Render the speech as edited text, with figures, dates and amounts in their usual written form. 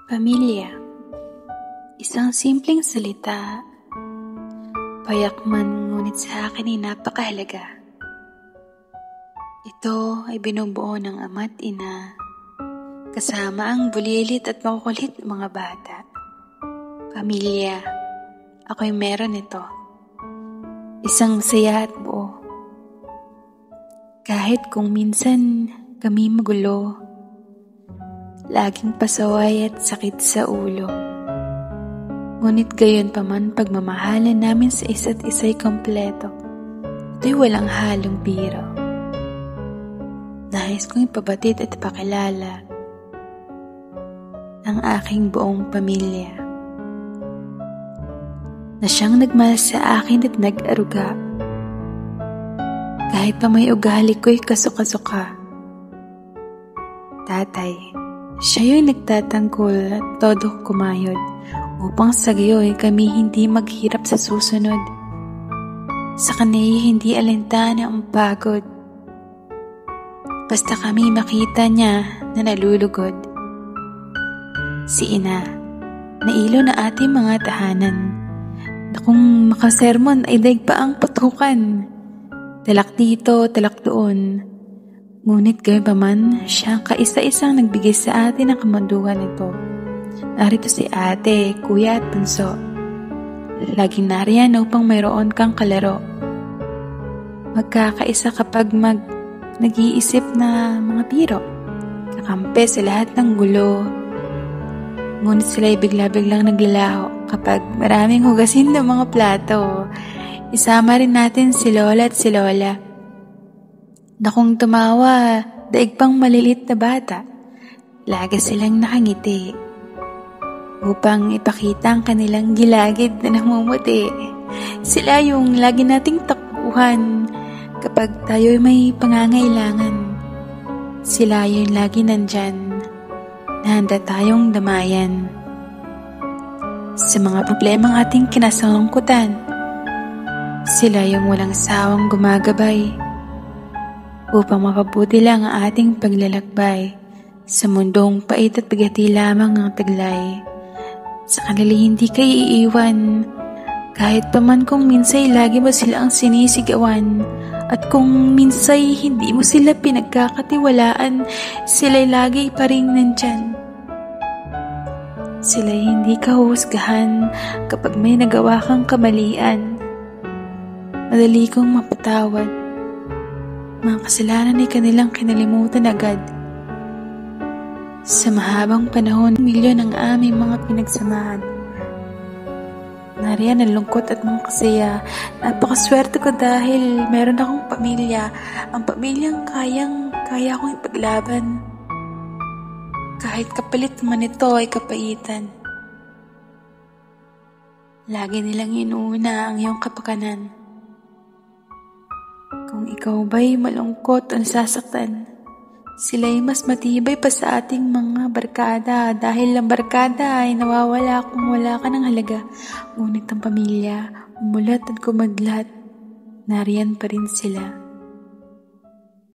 Pamilya, isang simpleng salita, payak man ngunit sa akin ay napakahalaga. Ito ay binubuo ng ama't ina, kasama ang bulilit at makukulit na mga bata. Pamilya, ako'y meron ito. Isang masaya at buo. Kahit kung minsan kami magulo, laging pasaway at sakit sa ulo. Ngunit gayon pa man pagmamahalan namin sa isa't isa'y kompleto. Ito'y walang halong biro. Nais kong ipabatid at ipakilala ang aking buong pamilya, na siyang nagmahal sa akin at nag-aruga. Kahit pa may ugali ko'y kasuka-suka. Tatay, siya yung nagtatanggol at todo kumayod upang sa gayoy kami hindi maghirap sa susunod. Sa kaniya'y hindi alintana ang pagod. Basta kami makita niya na nalulugod. Si ina, na ilo na ating mga tahanan, na kung makasermon ay daig pa ang patukan. Talak dito, talak doon. Ngunit gayon pa man, siya ang kaisa-isang nagbigay sa atin ng kamanduhan nito. Narito si ate, kuya at bunso. Laging nariyan upang mayroon kang kalaro. Magkakaisa kapag nag-iisip na mga biro. Kakampi sa lahat ng gulo. Ngunit sila'y bigla-biglang naglalaho kapag maraming hugasin ng mga plato. Isama rin natin si lola at si lola, na kung tumawa, daig pang malilit na bata, lagi silang nakangiti upang ipakita ang kanilang gilagid na namumuti. Sila yung lagi nating takbuhan kapag tayo'y may pangangailangan. Sila yung lagi nandyan na handa tayong damayan sa mga problemang ating kinasalungkutan. Sila yung walang sawang gumagabay upang mapabuti lang ang ating paglalakbay sa mundong pait at bigati lamang ang taglay. Sa kanila hindi ka iiwan, kahit pa man kung minsay lagi mo sila ang sinisigawan, at kung minsay hindi mo sila pinagkakatiwalaan, sila'y lagi pa rin nandyan. Sila'y hindi ka huhusgahan kapag may nagawa kang kamalian. Madali kong mapatawad. Mga kasalanan ay kanilang kinalimutan agad. Sa mahabang panahon, milyon ang aming mga pinagsamahan. Nariyan ang lungkot at mga kasaya. Napakaswerte ko dahil meron akong pamilya. Ang pamilyang kaya kong ipaglaban. Kahit kapalit man ito ay kapaitan. Lagi nilang inuuna ang iyong kapakanan. Kung ikaw ba'y malungkot o nasasaktan, sila'y mas matibay pa sa ating mga barkada dahil ang barkada ay nawawala kung wala ka ng halaga. Ngunit ang pamilya, umulat at kumadlat, nariyan pa rin sila.